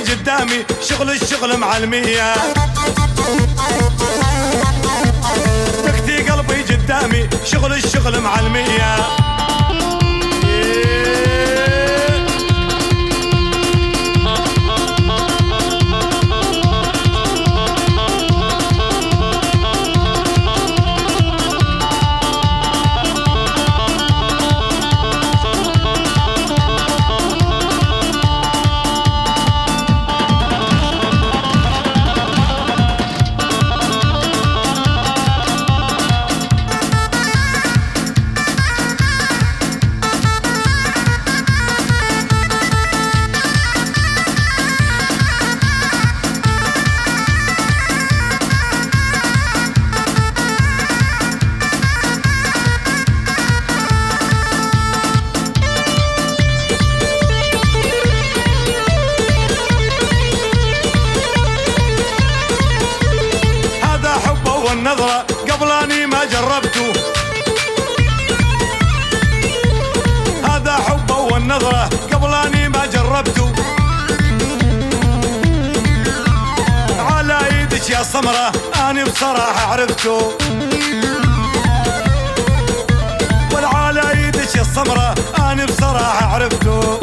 قدامي الشغل معلمية، تكتي قلبي قدامي الشغل معلمية. النظرة قبل اني ما جربته، هذا حبه والنظرة قبل اني ما جربته. على ايدك يا سمرة اني بصراحة عرفته، والعلى ايدك يا السمرة اني بصراحة عرفته.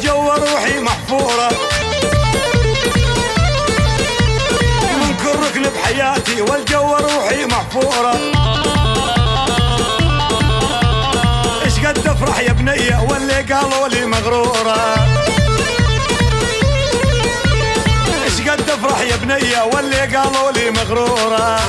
جوا روحي محفورة من كل ركن بحياتي، والجو روحي محفورة. ايش قد افرح يا بنية واللي قالوا لي مغرورة، ايش قد افرح يا بنية واللي قالوا لي مغرورة.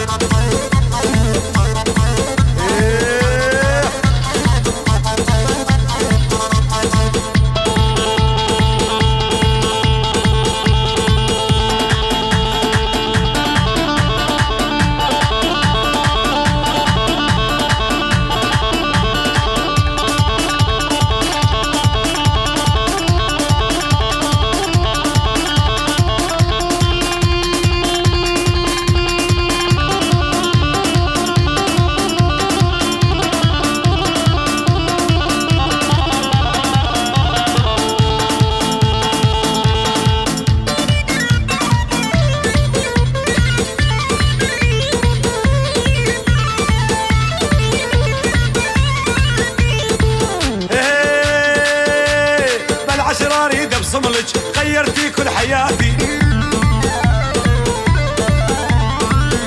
صملك غيرتي كل حياتي،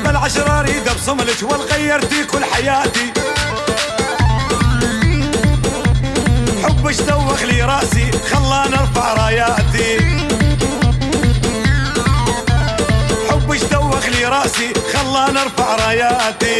بالعشرة اريد ابصملك والغيرتي كل حياتي. حبك دوخ لي راسي خلاني ارفع راياتي، حبك دوخ لي راسي خلاني ارفع راياتي.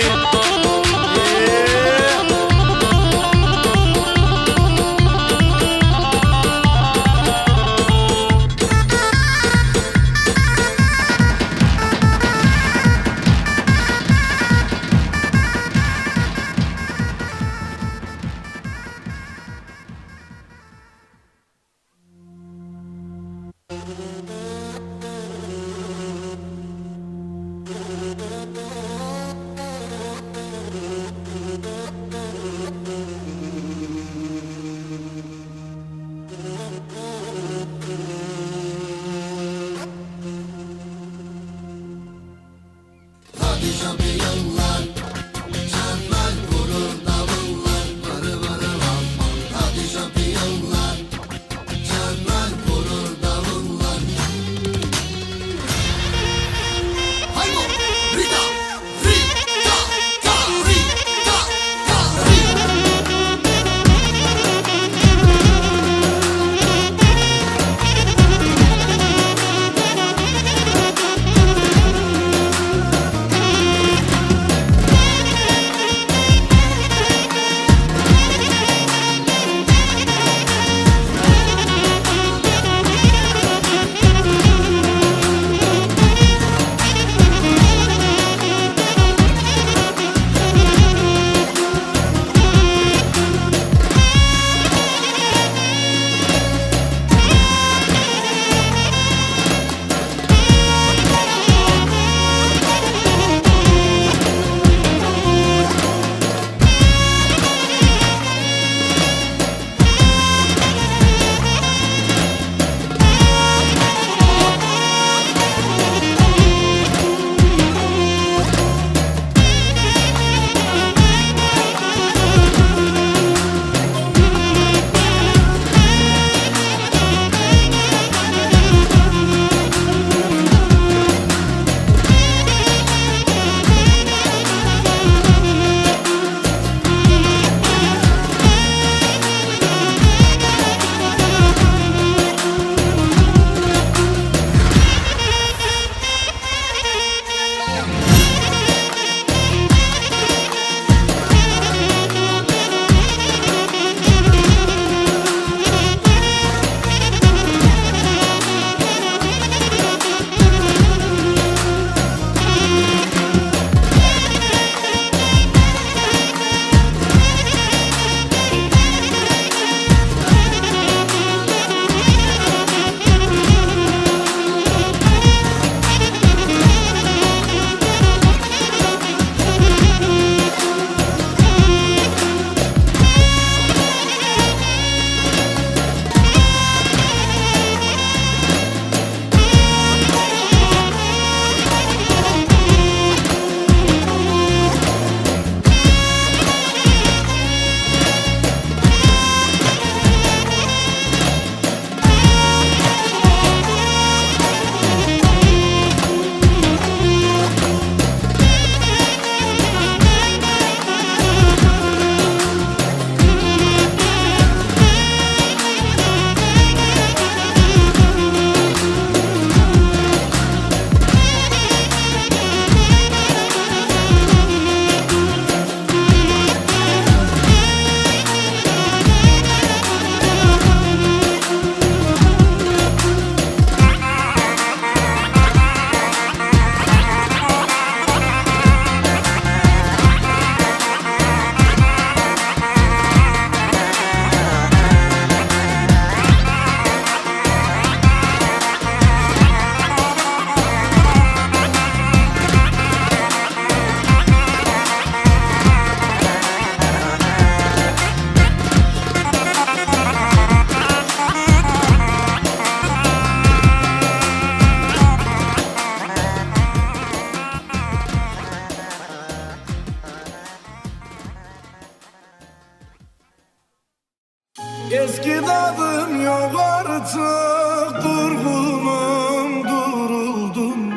Eski tadım yok artık, durgunum duruldum.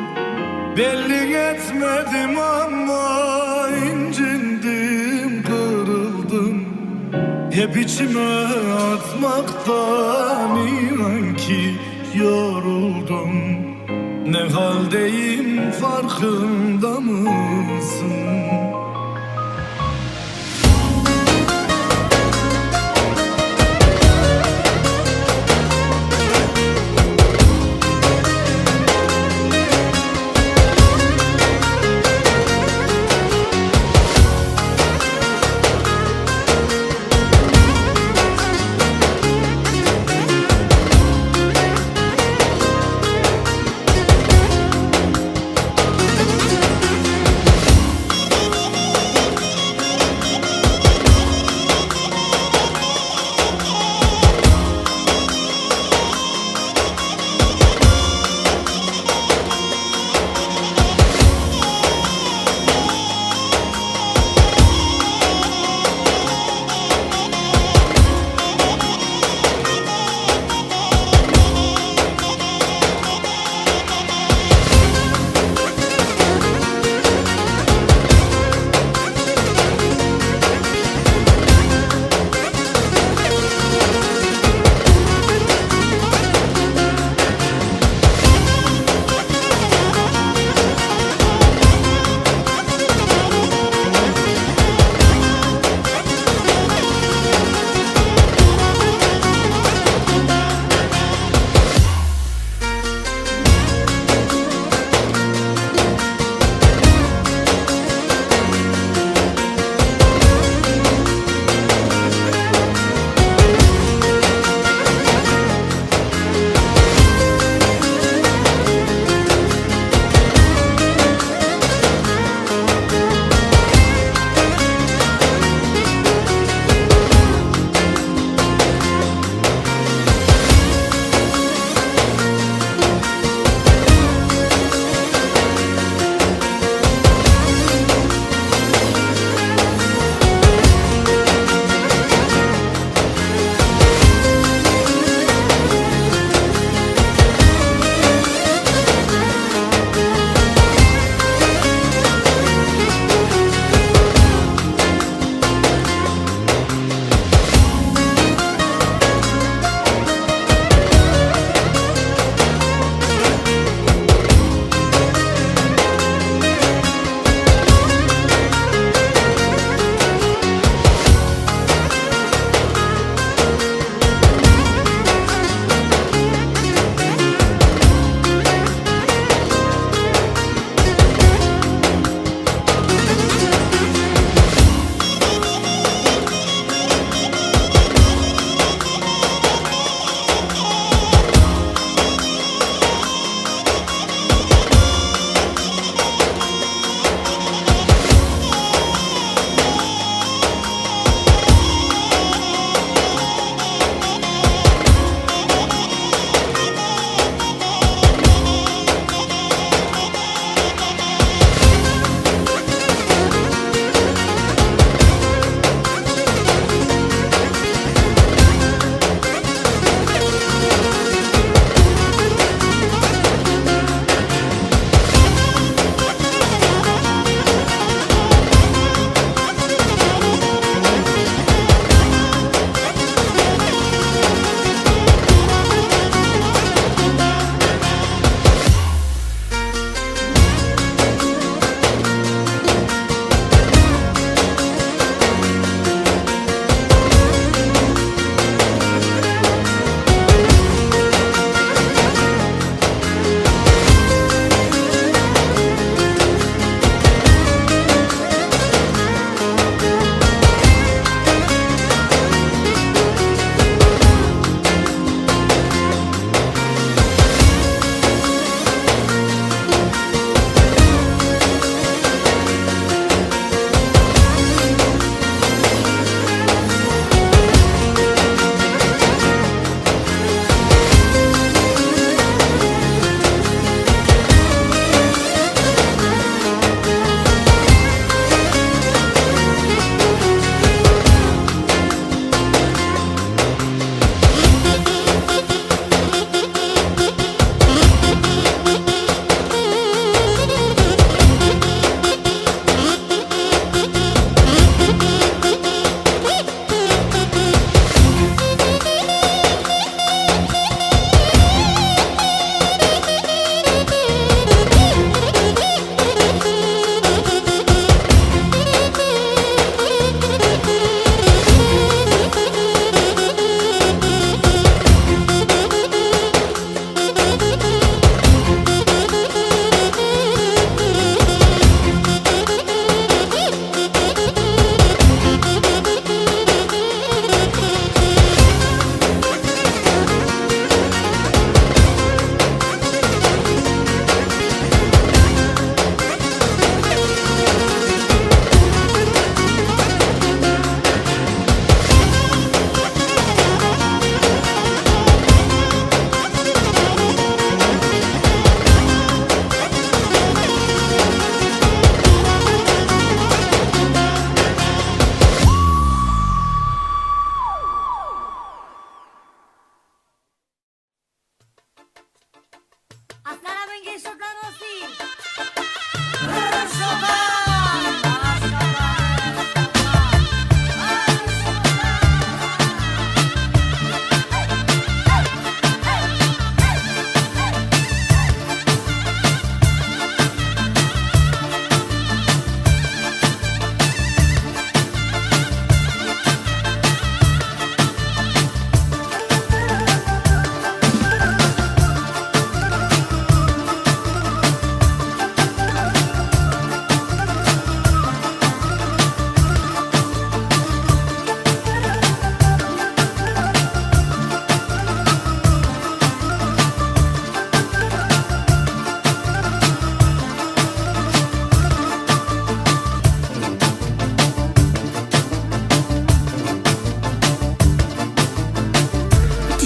Belli etmedim ama incindim, kırıldım. Hep içime atmaktan inan ki yoruldum. Ne haldeyim farkında mısın?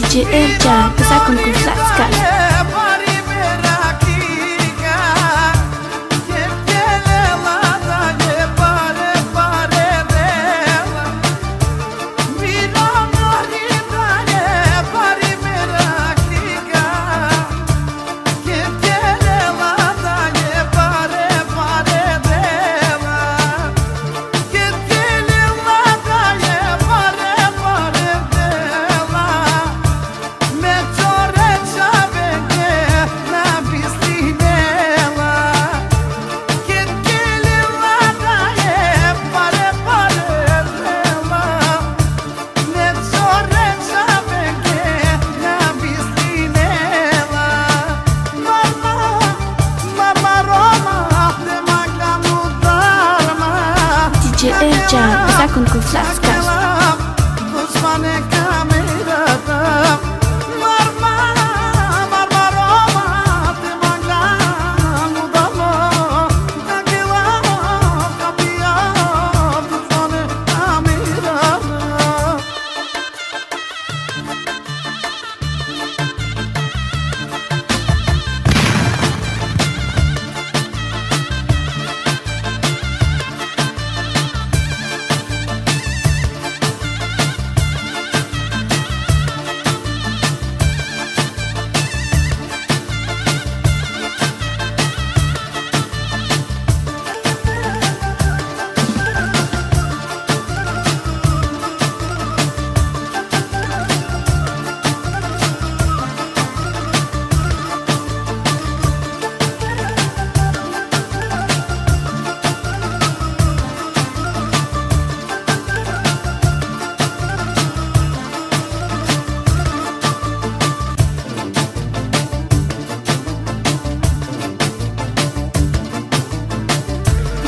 DJ Ercan, está con Kuflaska. DJ Ercan, está con Kuflaska.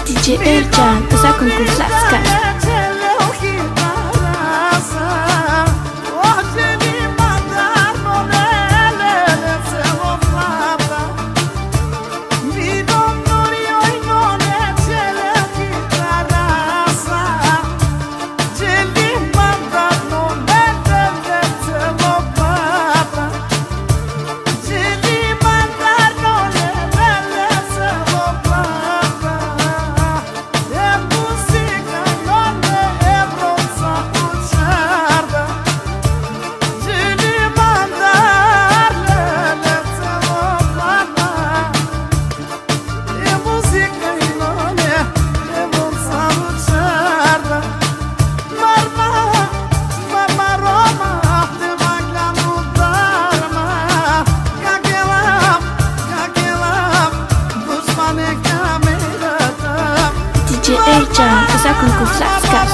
DJ Ercan, está con Kuflaska. DJ Ercan, está con Kuflaska.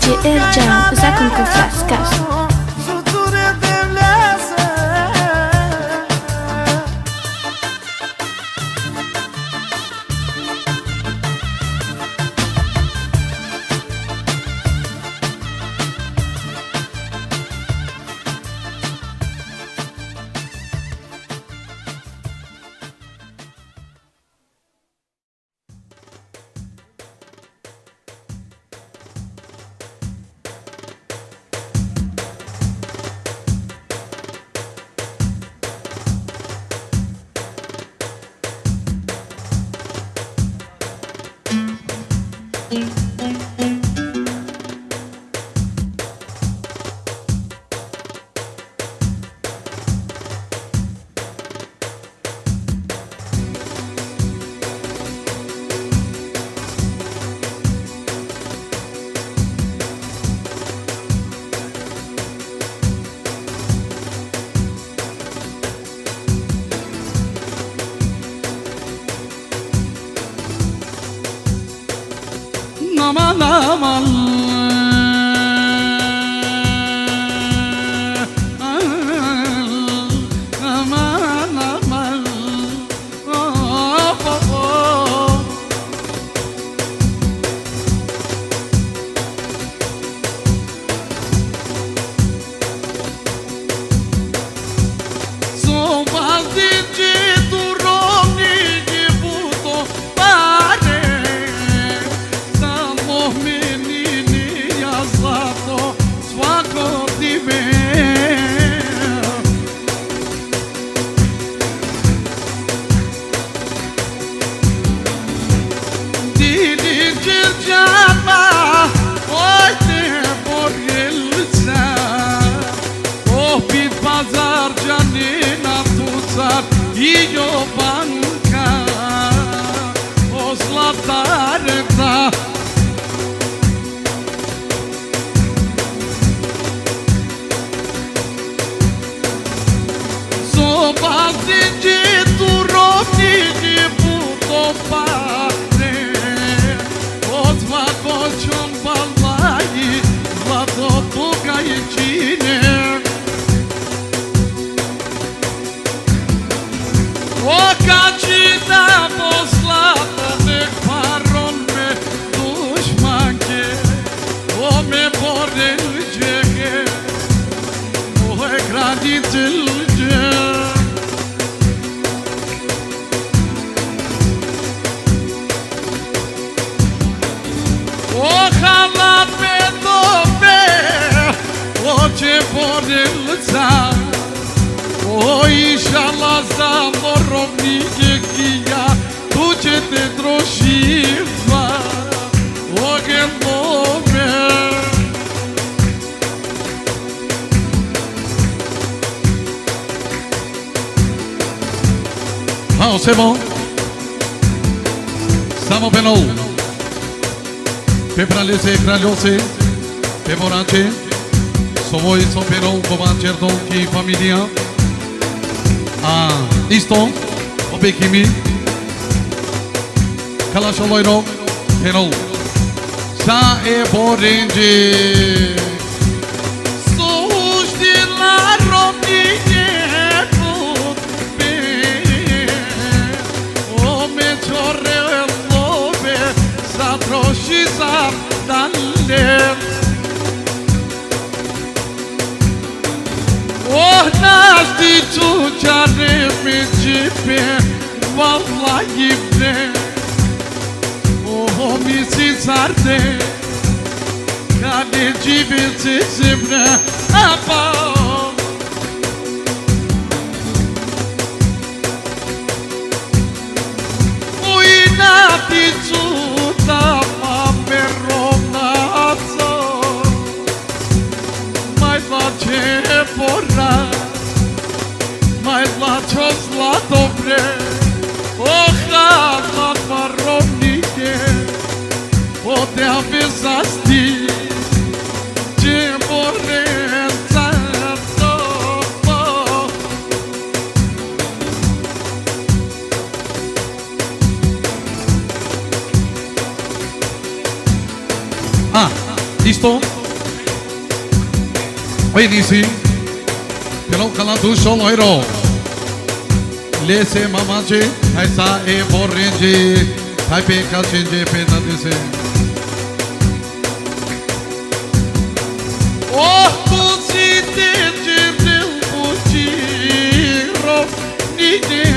DJ Ercan, está con Kuflaska. aman aman aman aman Io banka o zlatarka Zobazici tu robnici puto pare Od vakoćom balaji Zlato tuga i čine O kaçida poslata nek paron me dušmanke O me boreljege O je graditeljge O halat me dobe O će boreljca O inšallah za morovnike kija Tu će te trošiva O gelome Ah, c'est bon Samo penou Pe pralese kraljose Pe morace Somoj so penou Bobančerton ki familia Isto, obekimi Kalaşolayro Penol Sa e borinci Suçdiler romniye Kutbe O me çorre lobe Zatroši zardalle Oh nazdi çuçarı mi cipe Vallahi bre Oh mi si sarde Kade cibe cizimre Apa Uinati cuta ma perronazo Mai face porra Mai lačo zlato bre Oha zlatva robnike Ode avezasti Če borenca topo Isto Benisi Pero kalan tu şoloyro Lese mamace Haysa e borrenci Haype kaçınca penadese Oh tu si te cirdil buciro Nide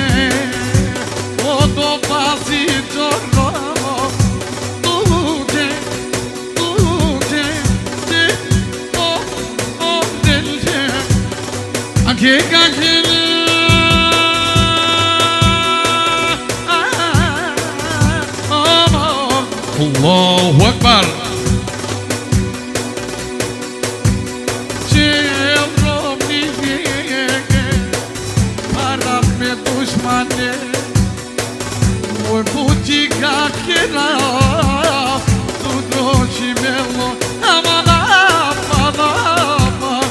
O do basi giorno Tude O delce Anche Allahu Ekber Düşmane O butica kera Tu doci melo Aman aman aman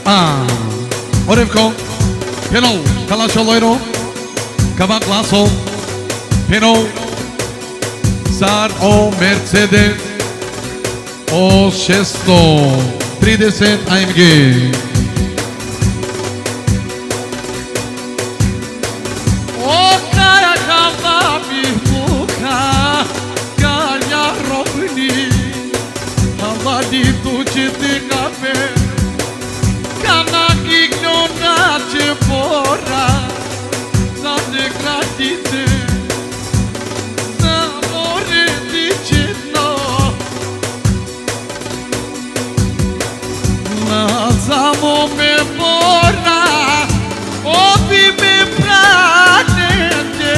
aman Orevko Penol Kalasoloiro, Cavaklaso, Pino, Sar o Mercedes, o 630 AMG. O cara cava bimuca, ganha robni, avadito de café, cana que não nasce fora, sabe gratidão. Samo me mora, obi me pranete,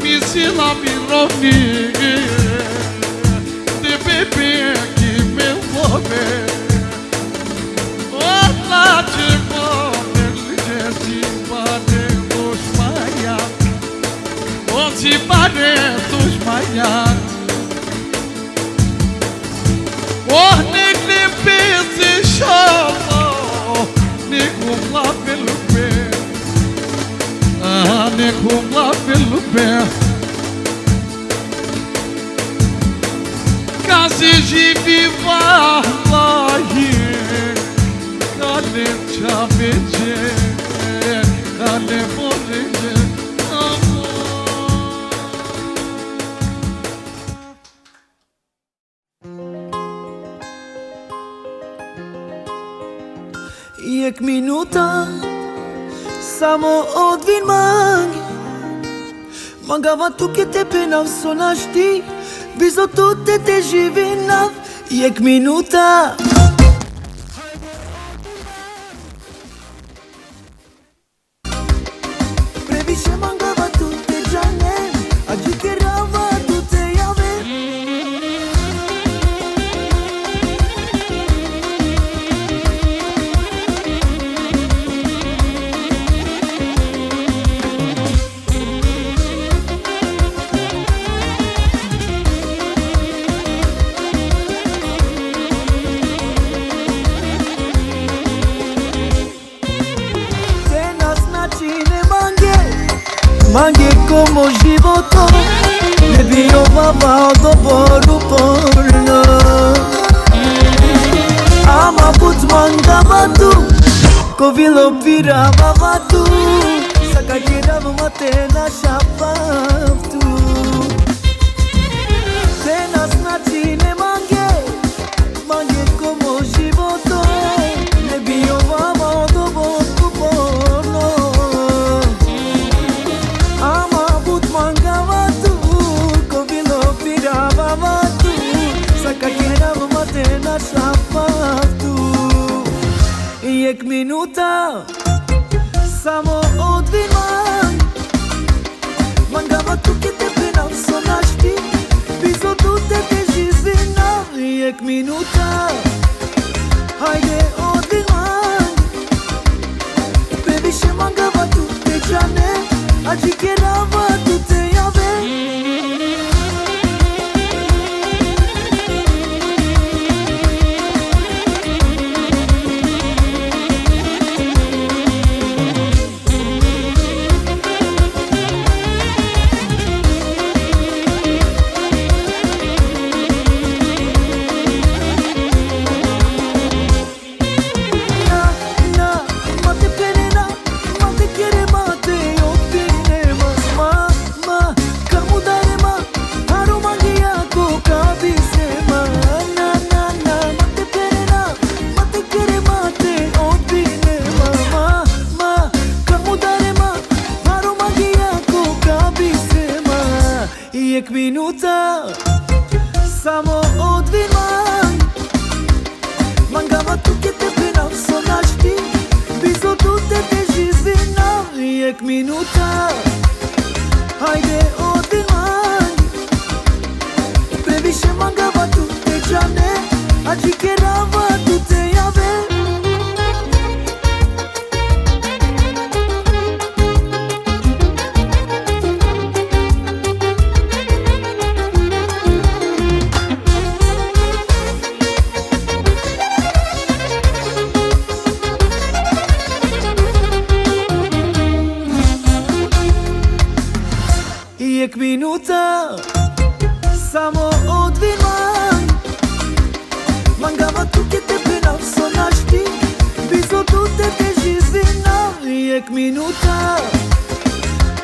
mi sila mi rovi, de bebê que me love. Olá te pode se paremos maia, ou se paremos maia. Oh, negle pese chama, negle lá pelo pé, negle lá pelo pé. Case de viva lá, cadê chamete, cadê morrer? Ek minuta samo odvin mangi Mangava tu che te penav sonashti Bizo tu te živinav Ek minuta Previše mangava tu te džane Ađi kerava tu te jave Mange como životo Ne bio vavao do boru porno Ama put mangava tu Ko vilo pirava vatu Saka kirava mate na šapavtu Te nas znači ne mange Mange como životo Ne bio vavao do boru porno na šapavtu Ek minuta samo odvimaj Mangava tu che te penav sonašti Bizo tu te živinav Ek minuta Hajde odvimaj Previše mangava tu te džane Ađi kerava tu te jave Ek minuta samo odvimaj Mangava tu che te penav sonašti Bizo tu te živinav Ek minuta Hajde odvimaj Previše mangava tu te džane Ađi kerava tu te jave Jek minuta samo odviman Mangava tu che te pena sonashti Bizo tu te živina Jek minuta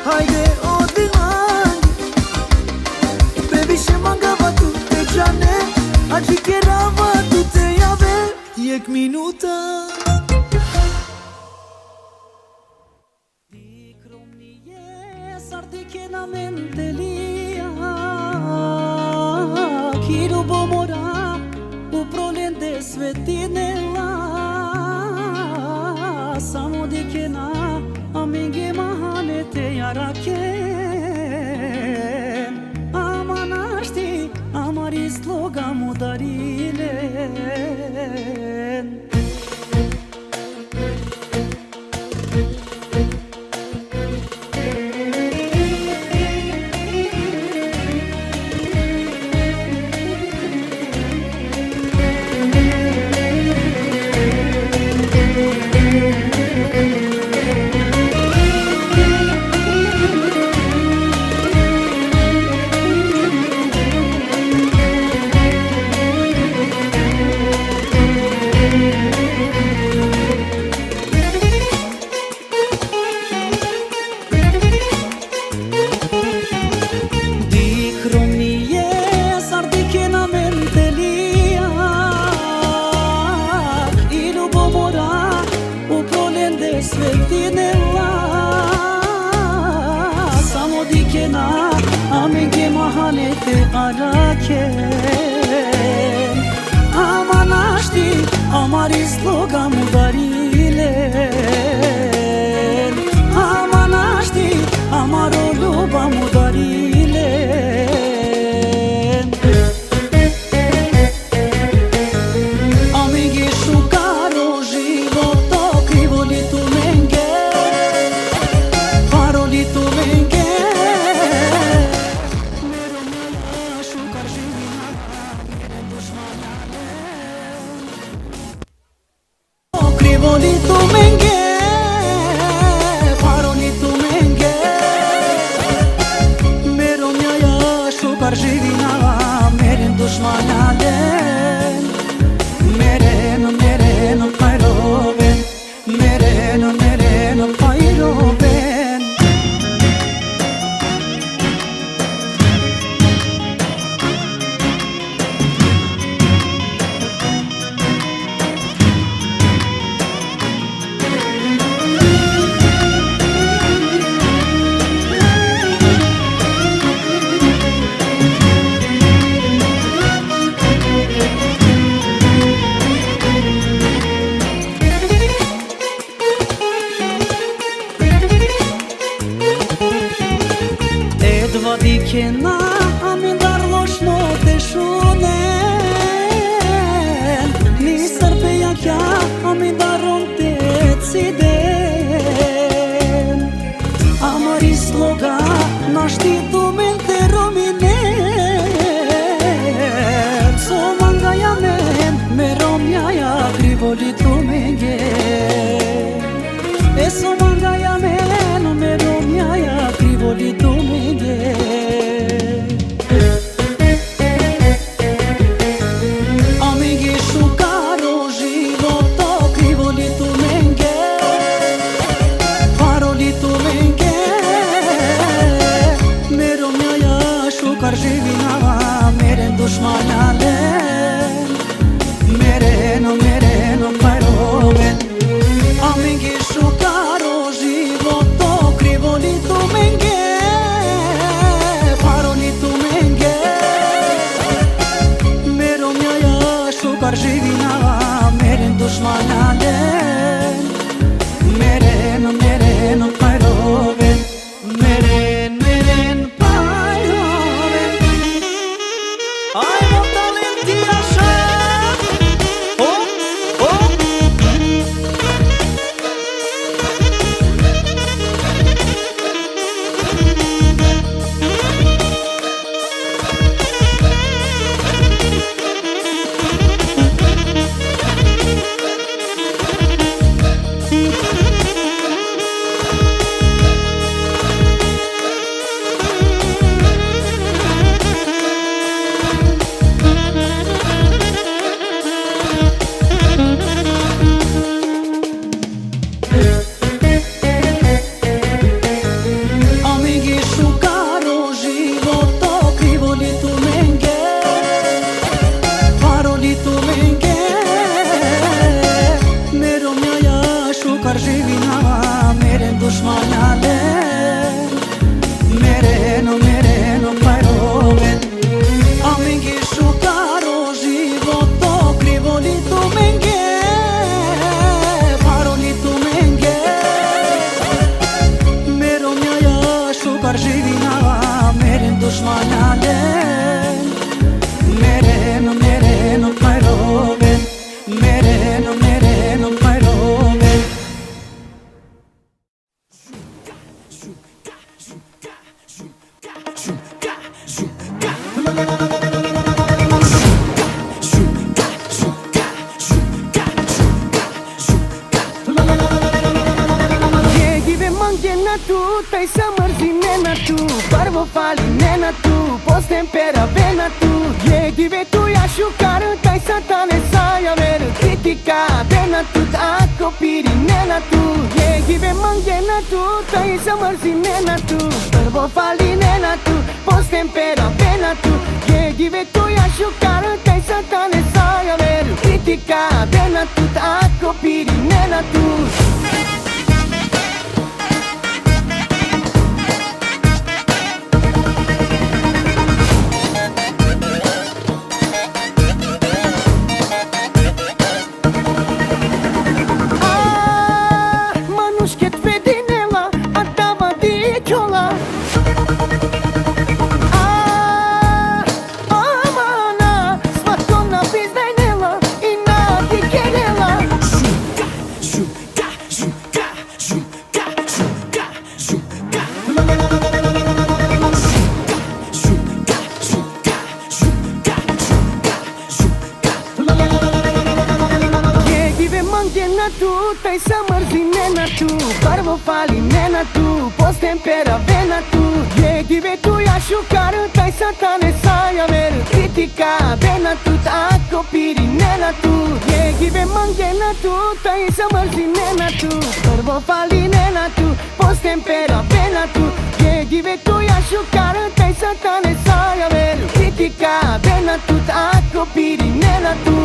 Hajde odviman Previše mangava tu te džane Ađi kerava tu te jave Jek minuta Sardikena mentelia Kiru bomora Uprolende svetinela Samo dikena Aminge mahalete yaraken Aman ashti Amari sloga mudarilen Svetinela Samo dikena Aminge mahalete araken Aman ashti Amari sloga mudarilen Aman ashti Amaro luba mudarilen Aminge shukaro životo krivoli tu Krivoli tu menge, paroli tu menge Mero mjaja shukar živina, merin dushmanalen Meren pajroven, meren pajroven Edva dikena amin darlosh no te shunen Nisar pe jakja amin daron te ciden Amari sloga nashti tu men te rominen So manga yamen me romjaja krivoli tu menge So manga yamen me romjaja krivoli tu menge Aminge shukaro životo krivoli tu menge Paroli tu menge Mero mjaja shukar živina Meren dushmanalen Meren pajroven Aminge shukaro životo krivoli tu menge Paroli tu menge Mero mjaja shukar živina Meren dushmanalen Meren pajroven Meren pajroven Ajmo talenti naše nena tu, tai să mărzi nena tu, barbo fali nena tu, poți tempera vena tu, je dive tu ja šukar, tai satane saja ver, kritika vena tu, ako piri nena tu, je dive mangena tu, tai să mărzi nena tu, barbo fali nena tu, poți tempera vena tu, je dive tu ja šukar, tai satane saja ver, kritika vena tu, ako piri nena tu. Tu, tai să mărzi nena tu, barbo fali nena tu, poți tempera vena tu, je dive tu ja šukar, tai satane saja ver, kritika vena tu, ako piri nena tu, je dive mangena tu, tai să mărzi nena tu, barbo fali nena tu, poți tempera vena tu, je dive tu ja šukar, tai satane saja ver, kritika vena tu, ako piri nena tu.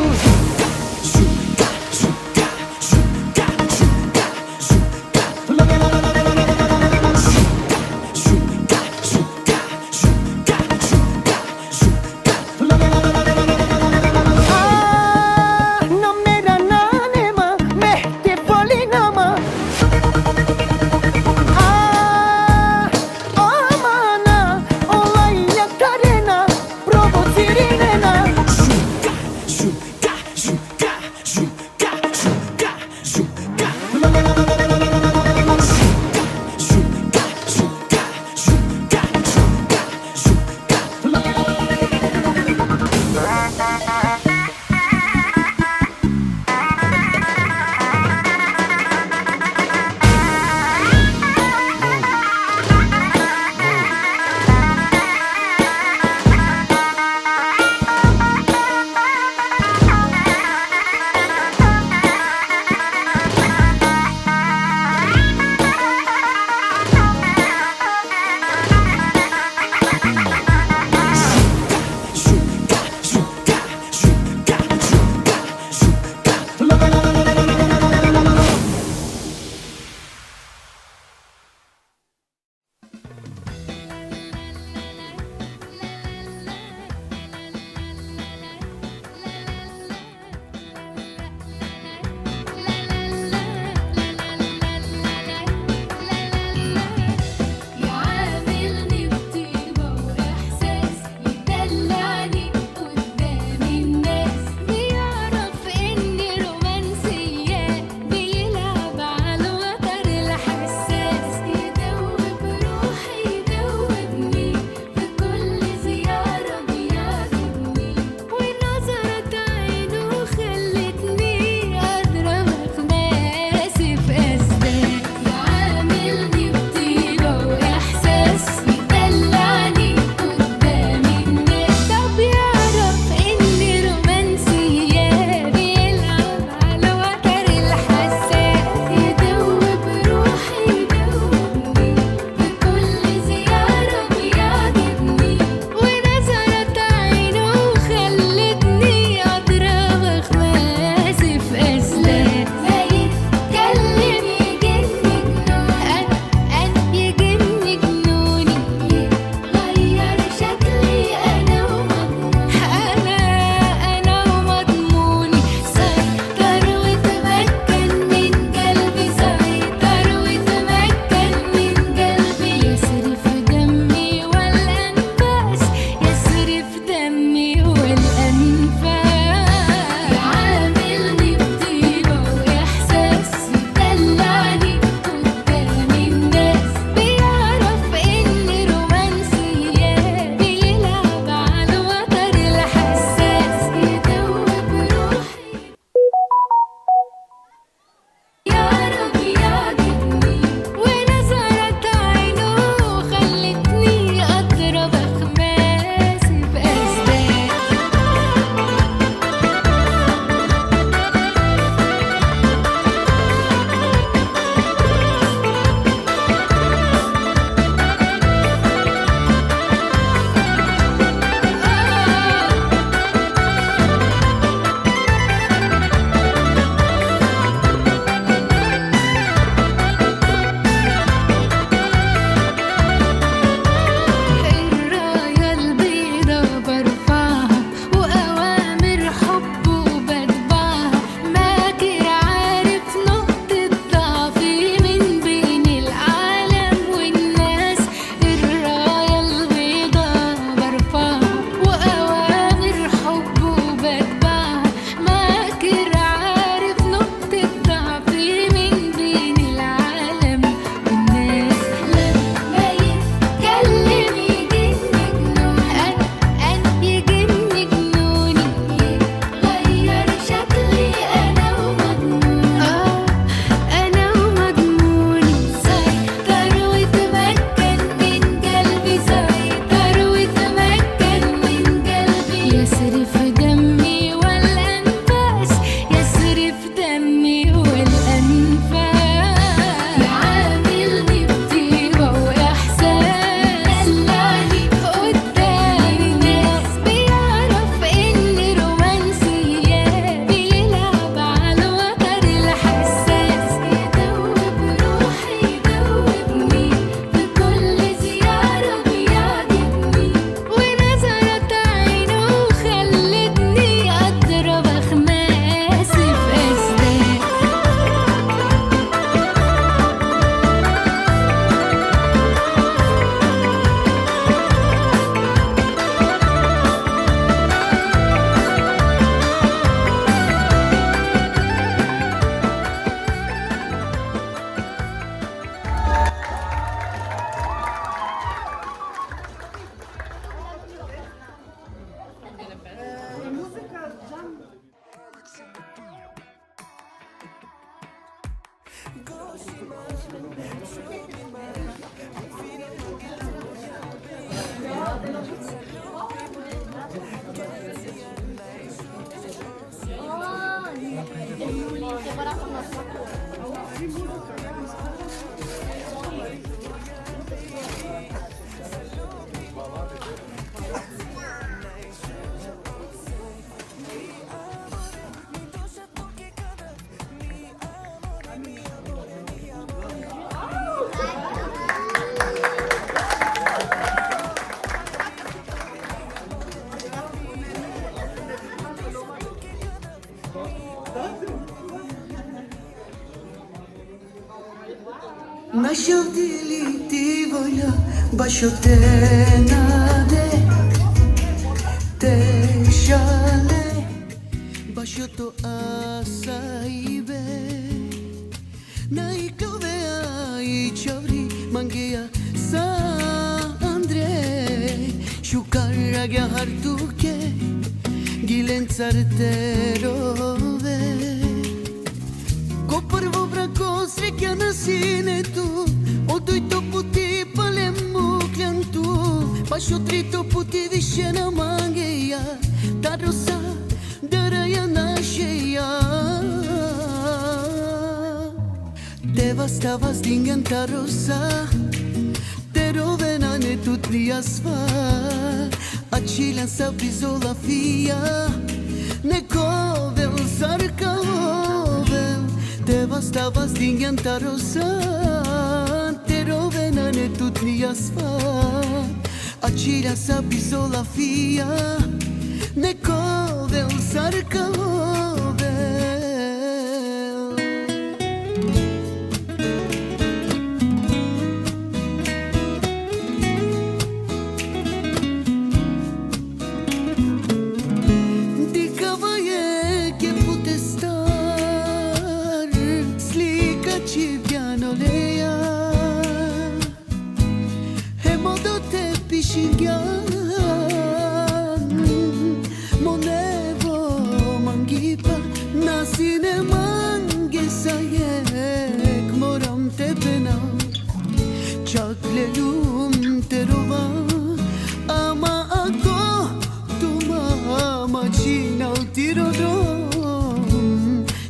Nasıl dili voglio bacio te nade te shale bacio to asaibe nai klove ai chavri mangea sa andre shukar agya hartuke gilențarte rove Koprvo brako sreća na sinetu Odoj to puti palemu kljantu Baš otri to puti više na mangeja Ta rosa daraja našeja Teva stava stingan ta rosa Te rovena ne tutnija sva A čilan sa brizola fija Neko vel sarka ovel Teva stava stingan ta rosa Te rovena ne tutnija sva A čilan sa brizola fija Neko vel sarka ovel Çaklelum terova ama ako tu mama chinal tirodrom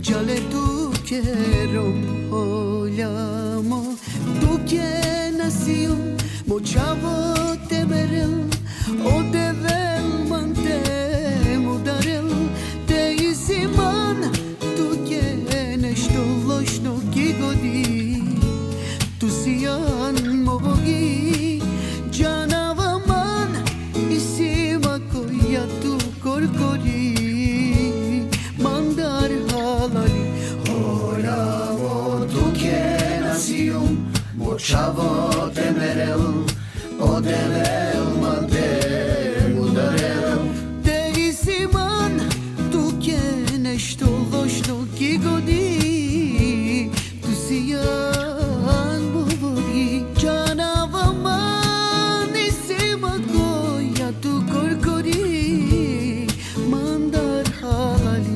Jale tu kerom olamo tu ke nasium mochavo temerel o devel mante mudarel te isiman tu ke nešto lošno ki godi tu siyan mobogi Canavaman isima koya tu korkori Mandar halali Oravo tu ke nasium Mochavo temerel O devel mante mudarel Te isiman tu ke nešto lošno ki godi Tu siyan mobogi Canavaman isima koya tu korkori Mandar halali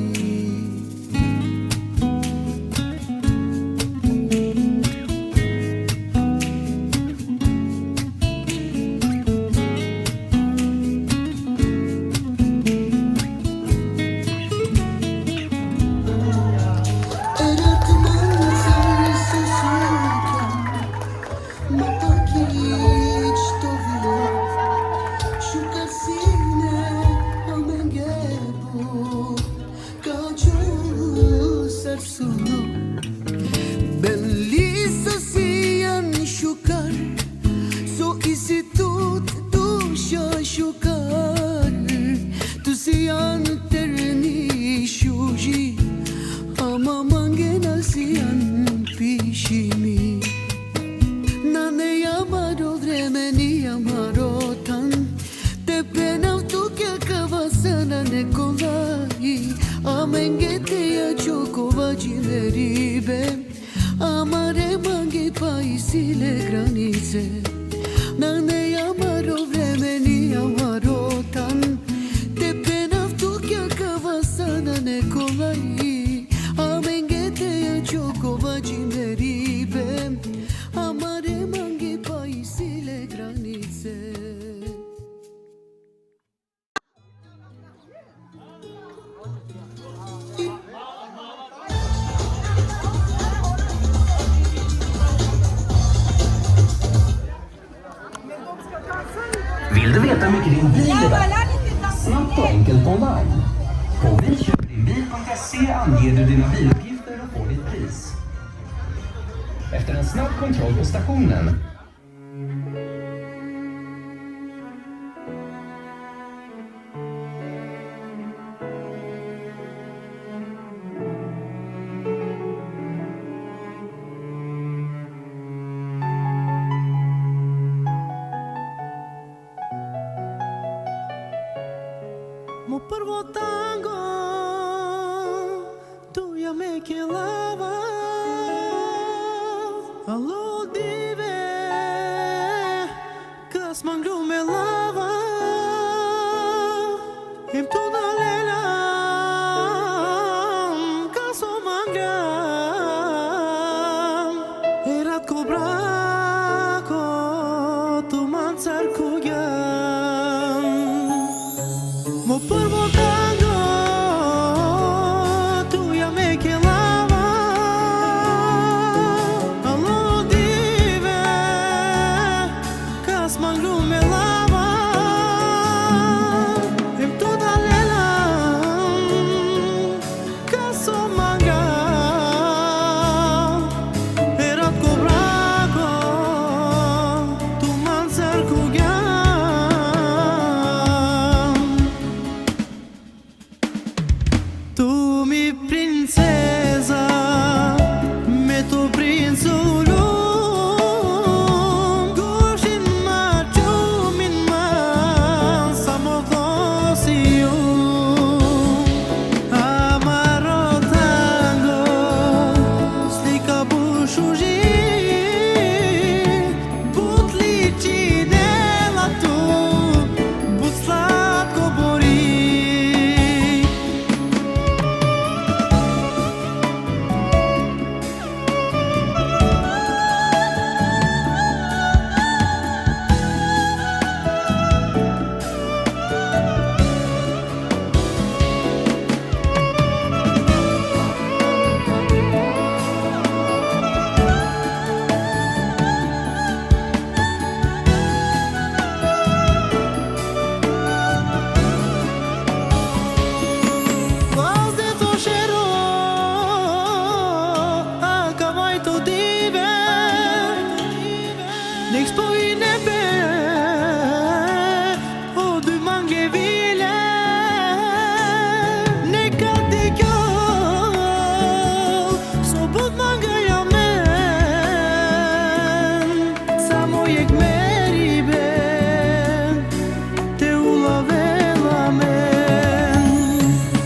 Amare mangi paisile granice Nane amaro vremeni amarotan Te penavtu kja kavasana ne kolai Amengete ya čokova džimeri köper din bil idag. Snabbt och enkelt online. På bilköpdinbil.se anger du dina biluppgifter och får ditt pris. Efter en snabb kontroll på stationen Mo prvo tango tu ja me kelava allo dive kas mangru me lava em toda lela kaso mangram erat cobraco tu manzar kugam mo prvo tango tu ja me kelava allo dive kas mangru me lava em toda lela kaso manga erat cobraco tu manzar kugam tu mi princesa me tu prințul Goshin ma min ma samotosiu amaro tango slika bushuji butli cinela tu but slatko bori Vas de toșero, acabai tot dive, n'expoi nebe, o du mange vile, ne cade kyo, sobot manga yamen, samo yek meribe, te ulavela men.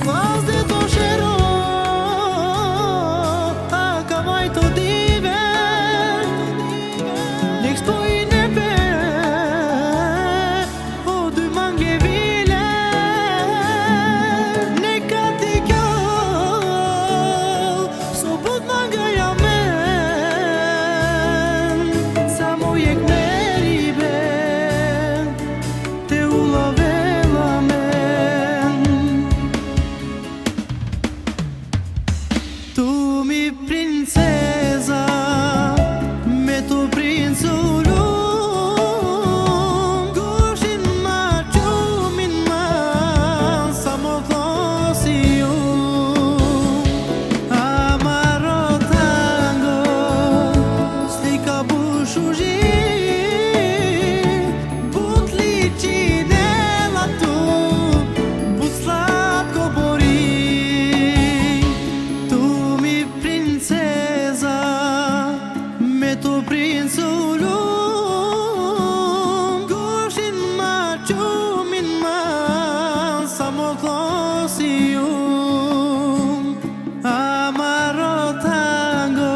Vas de toșero, acabai tot dive, n'expoi nebe, o du mange vile, ne cade kyo, sobot manga yamen, samo yek meribe, te ulavela men. Tu mi princesa me tu prințul Goshin ma min ma samotosiu amaro tango slika bushuji butli cinela tu but slatko bori tu mi princesa me tu prințul Goshin ma min ma samotosiu amaro tango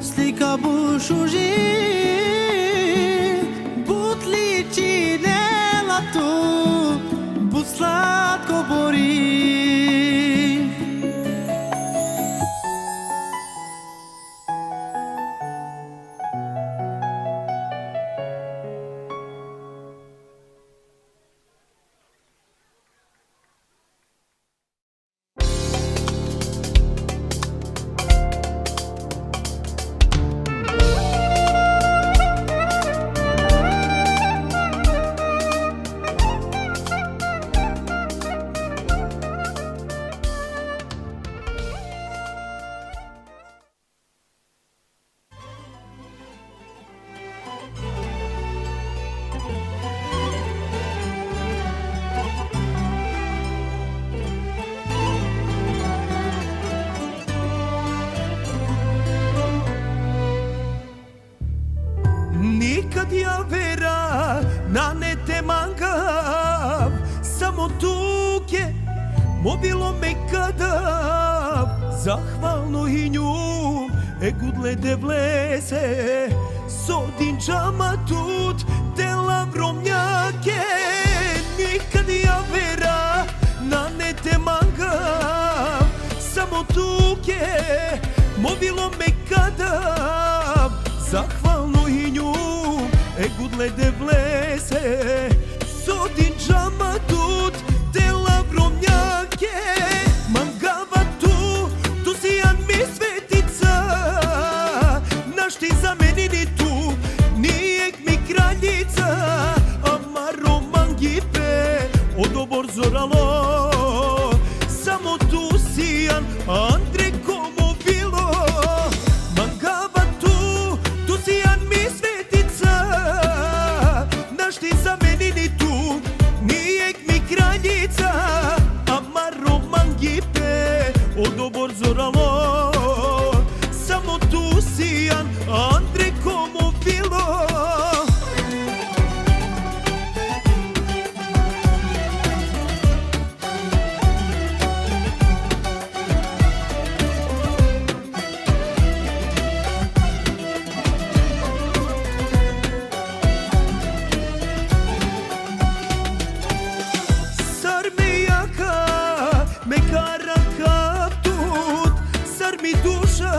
slika bushuji butli cinela tu but slatko bori. Nikad ja vera na ne te mangav, samo tuke mobilo me kadav, zahvalno i nju gudle de vlese, sodin džama tut te lavromnjake. Nikad ja vera na ne te mangav, samo tuke mobilo me kadav, zahvalno i nju gudle de vlese, sodin džama tut te lavromnjake. Mangava tu si jan mi svetica, naš ti za meni ni tu, nijek mi kraljica, amaro mangipe, odobor zoralo, samo tu si jan Andre komo bilo. Mangava tu si jan mi svetica, naš ti za meni ni tu, nijek mi kraljica, amaro mangipe, odobor zoralo, samo tu si jan Andre komo bilo. Sar me jaka, me kara kaptut, sar mi duša,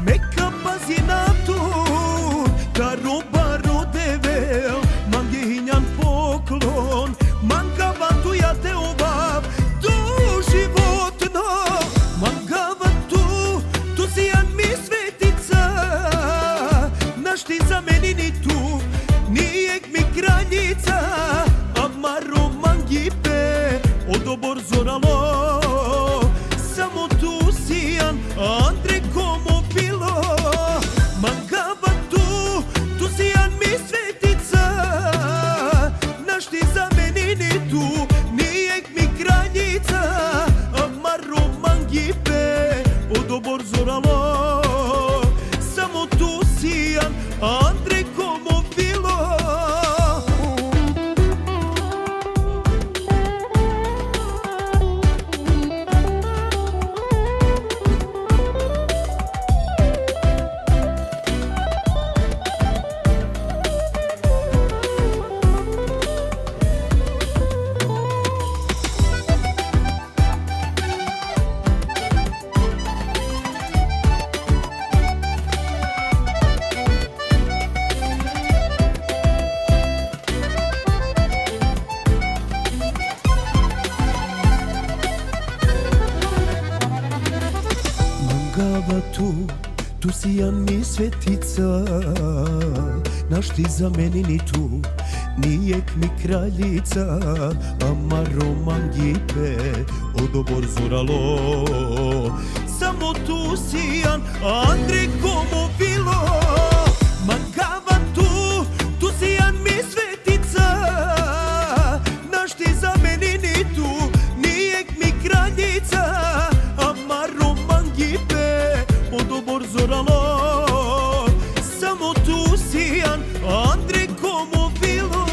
me kapazi naptut, da roba rodevel, manginjan poklon, mangava tu ja te obav, tu životno. Mangava tu si jan mi svetica, naš ti za meni ni tu, nijek mi kraljica, amaro mangipe, odobor zoralo, samo tu si jan Andre komo bilo. Mangava tu si jan mi svetica, naš ti za meni ni tu, nijek mi kraljica, amaro mangipe, odobor zoralo, samo tu si jan Andre komo bilo. Mangava tu si jan mi svetica, naš ti za meni ni tu, nijek mi kraljica, amaro mangipe, odobor zoralo, samo tu si jan Andre komo bilo. Mangava tu si jan mi svetica, naš ti za meni ni tu, nijek mi kraljica, amaro mangipe, odobor zoralo, samo tu si jan Andre komo bilo.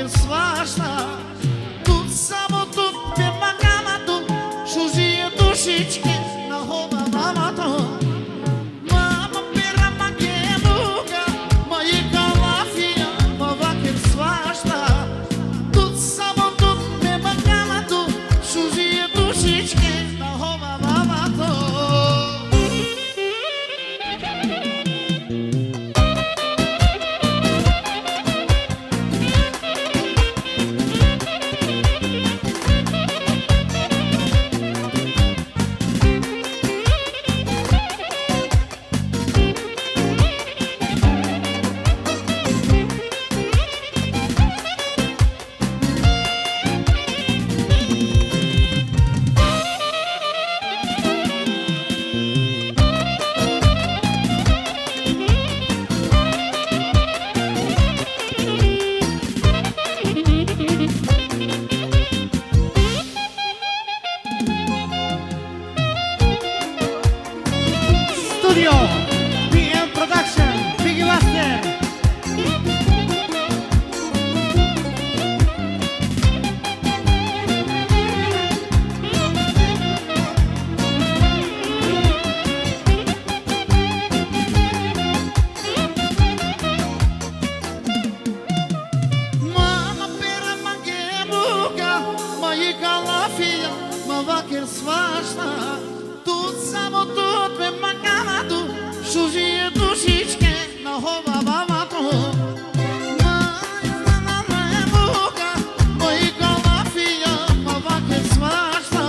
che svasta. Tu samo tu pe magama tu, shuzie dušičke na hova mama to. Mama pera mageluga, moje kalafija, mova che svasta. Tu samo tu pe magama tu, shuzie dušičke na hova mama to. Studio, PM Production, Biggie Master. Mama pera mageluga, moje kalafija, mova che svasta. Tu samo tu pe magama tu, shuzie dušičke na hova mama to. Mageluga, moje kalafija, mova che svasta.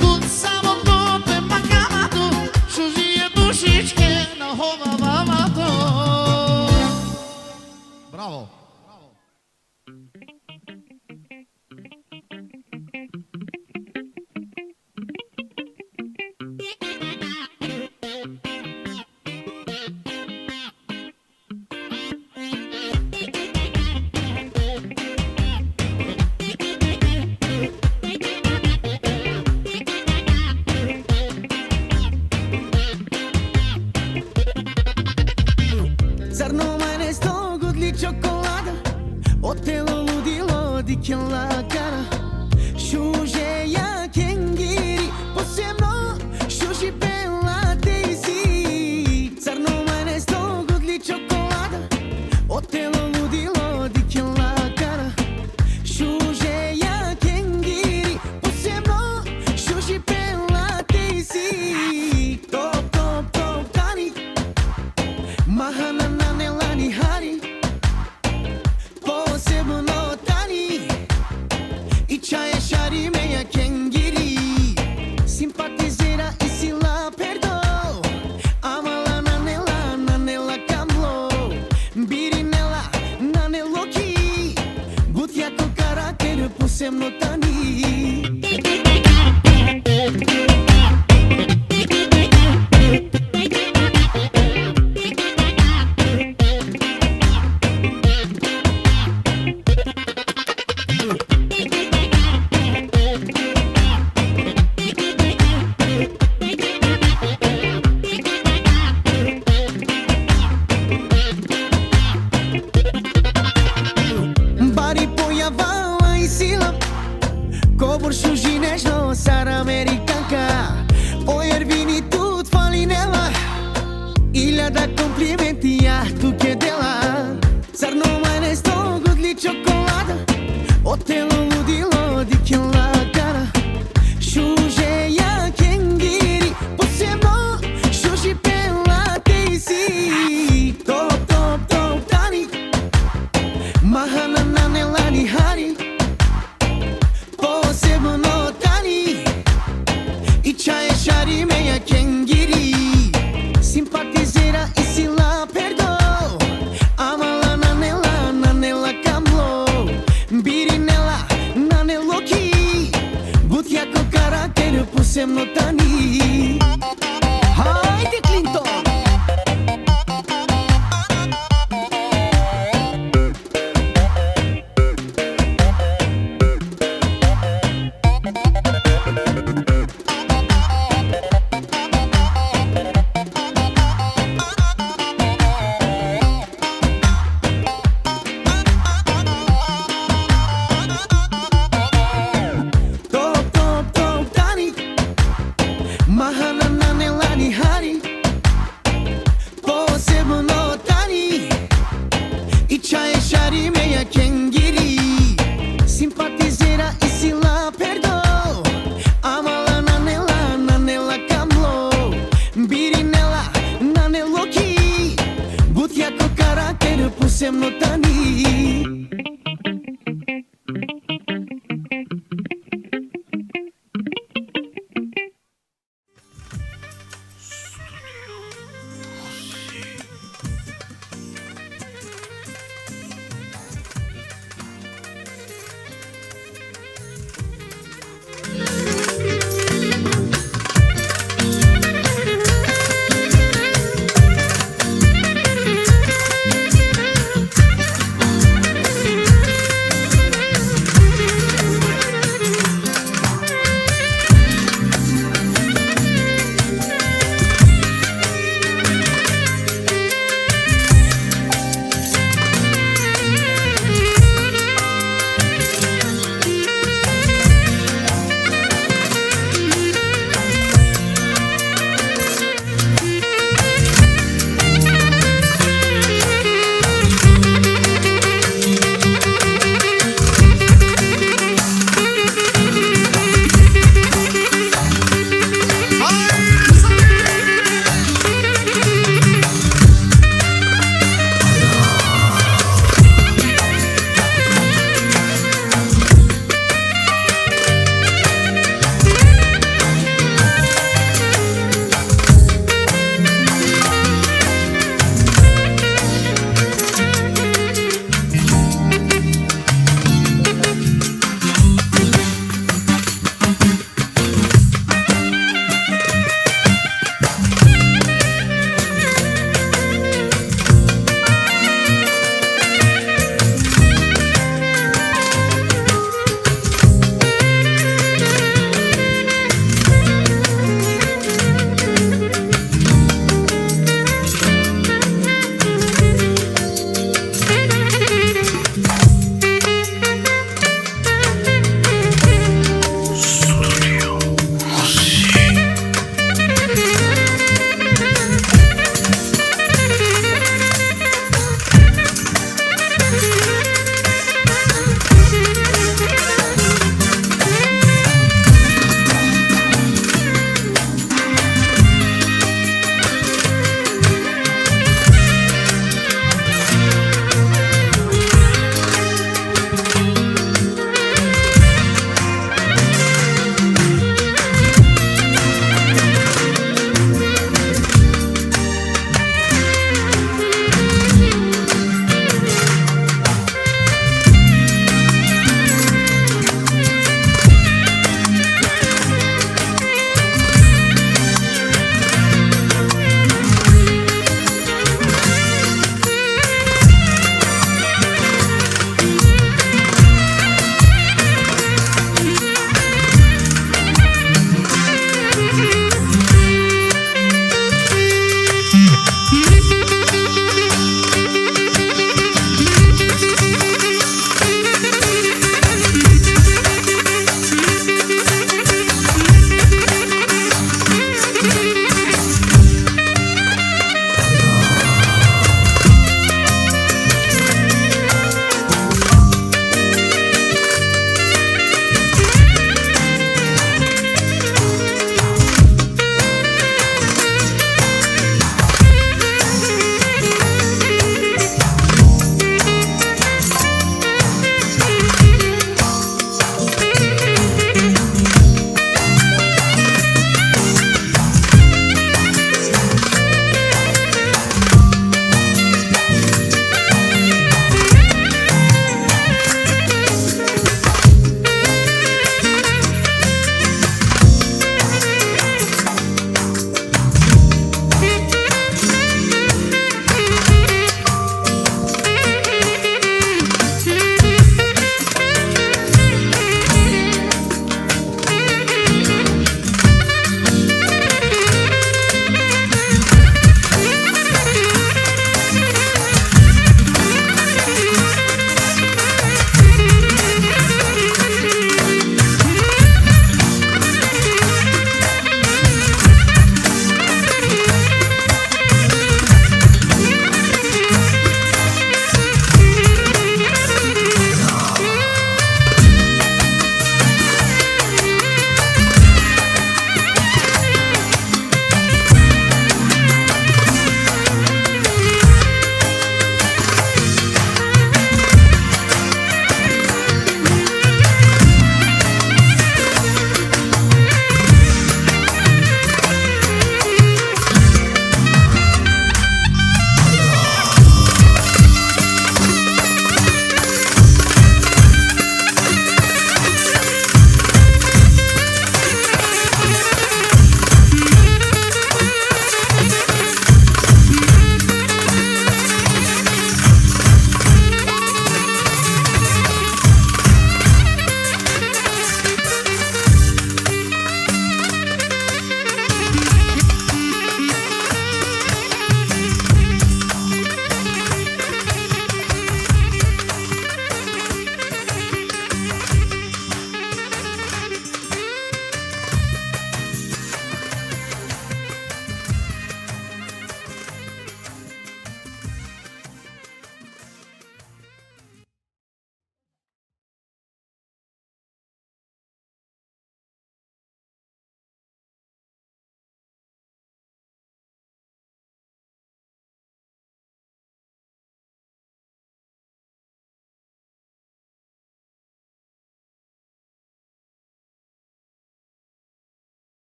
Tu samo tu pe magama tu, shuzie dušičke na hova mama to. Bravo! Zar nu mai ne sto godli ciocolată? O telo ludilo di che la cara. Shuje ya kengiri, posebno shushi bella daisy. Zar nu mai ne sto godli ciocolată? O telo ludilo di che la cara. Shuje ya kengiri, posebno shushi bella daisy. Top top top tani, mahana nanelani hari. Posebno tani, i čaje šari meja kengiri. Simpatizera i sila perdo, amala nanela kamlo. Birinela naneloki, but jako karakter posebno tani. Bari pojava i sila, kobor šužineš no sara amerikanka. O jer vini tut falinela, iljada komplimenti ja tu che dela. Zar nu mai ne sto godli ciocolată? O telo ludilo di che la cara. Shuje ya kengiri, posebno shushi bella daisy. Top top top tani, mahana nanelani hari. Posebno tani, i čaje šari meja kengiri. Simpatizera i sila perdo, amala nanela kamlo. Birinela naneloki, but jako karakter posebno tani.